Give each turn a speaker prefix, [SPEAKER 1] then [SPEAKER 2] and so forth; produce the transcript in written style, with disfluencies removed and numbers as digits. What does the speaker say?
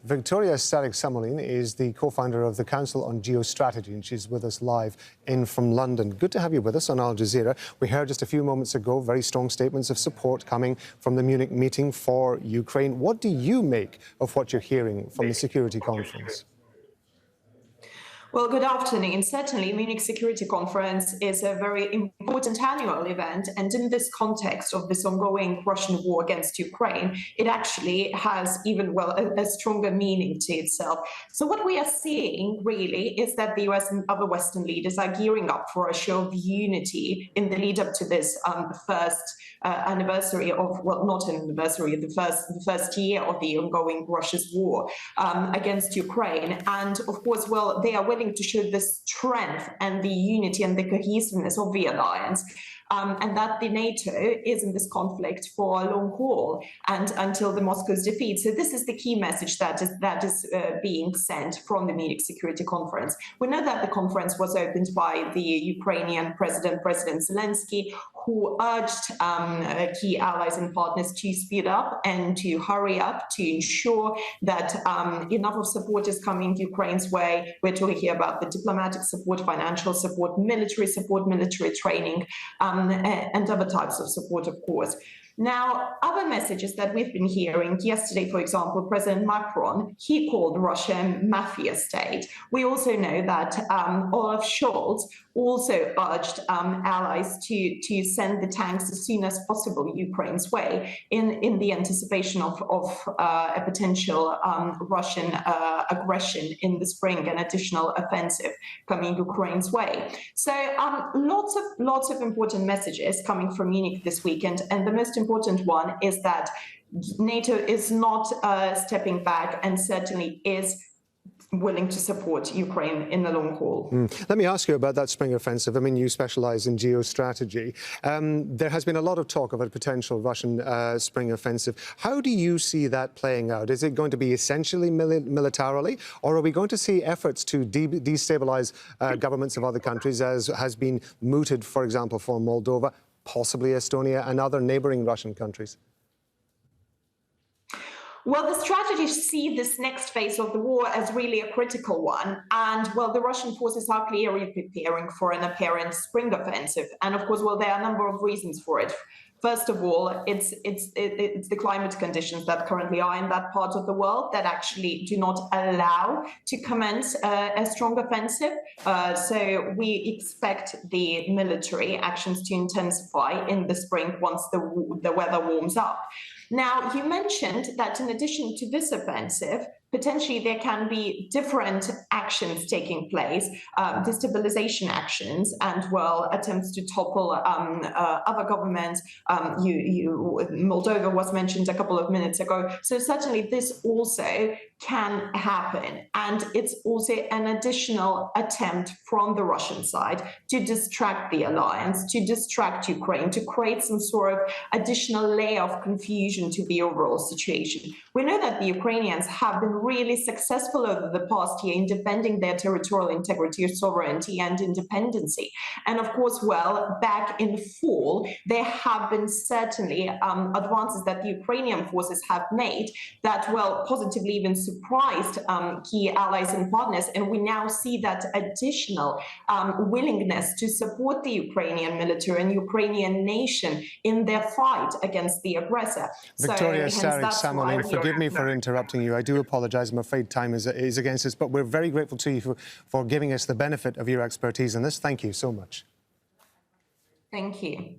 [SPEAKER 1] Viktorija Starych-Samuolienė is the co-founder of the Council on Geostrategy, and she's with us live from London. Good to have you with us on Al Jazeera. We heard just a few moments ago very strong statements of support coming from the Munich meeting for Ukraine. What do you make of what you're hearing from the security conference?
[SPEAKER 2] Well, good afternoon. Certainly, Munich Security Conference is a very important annual event. And in this context of this ongoing Russian war against Ukraine, it actually has even, a stronger meaning to itself. So what we are seeing really is that the US and other Western leaders are gearing up for a show of unity in the lead up to this first anniversary of, not an anniversary, the first year of the ongoing Russia's war against Ukraine. And of course, they are willing to show the strength and the unity and the cohesiveness of the alliance. And that the NATO is in this conflict for a long haul and until the Moscow's defeat. So this is the key message that is being sent from the Munich Security Conference. We know that the conference was opened by the Ukrainian President Zelensky, who urged key allies and partners to speed up and to hurry up to ensure that enough of support is coming Ukraine's way. We're talking here about the diplomatic support, financial support, military training, and other types of support, of course. Now, other messages that we've been hearing yesterday, for example, President Macron, he called Russia a mafia state. We also know that Olaf Scholz also urged allies to send the tanks as soon as possible Ukraine's way in the anticipation of a potential Russian aggression in the spring, an additional offensive coming Ukraine's way. So lots of important messages coming from Munich this weekend, and the most important one is that NATO is not stepping back and certainly is willing to support Ukraine in the long haul.
[SPEAKER 1] Let me ask you about that spring offensive. I mean, you specialize in geostrategy. There has been a lot of talk of a potential Russian spring offensive. How do you see that playing out? Is it going to be essentially militarily, or are we going to see efforts to destabilize governments of other countries, as has been mooted, for example, for Moldova, possibly Estonia and other neighboring Russian countries?
[SPEAKER 2] Well, the strategists see this next phase of the war as really a critical one. And, the Russian forces are clearly preparing for an apparent spring offensive. And, of course, there are a number of reasons for it. First of all, it's the climate conditions that currently are in that part of the world that actually do not allow to commence a strong offensive. So we expect the military actions to intensify in the spring once the weather warms up. Now, you mentioned that in addition to this offensive, potentially there can be different actions taking place, destabilization actions, and attempts to topple other governments. Moldova was mentioned a couple of minutes ago. So certainly this also can happen, and it's also an additional attempt from the Russian side to distract the alliance, to distract Ukraine, to create some sort of additional layer of confusion to the overall situation. We know that the Ukrainians have been really successful over the past year in defending their territorial integrity, sovereignty, and independency. And of course, back in fall, there have been certainly advances that the Ukrainian forces have made that, positively even surprised key allies and partners. And we now see that additional willingness to support the Ukrainian military and Ukrainian nation in their fight against the aggressor.
[SPEAKER 1] Viktorija Starych-Samuolienė, forgive me for interrupting you. I do apologize. I'm afraid time is against us, but we're very grateful to you for giving us the benefit of your expertise in this. Thank you so much.
[SPEAKER 2] Thank you.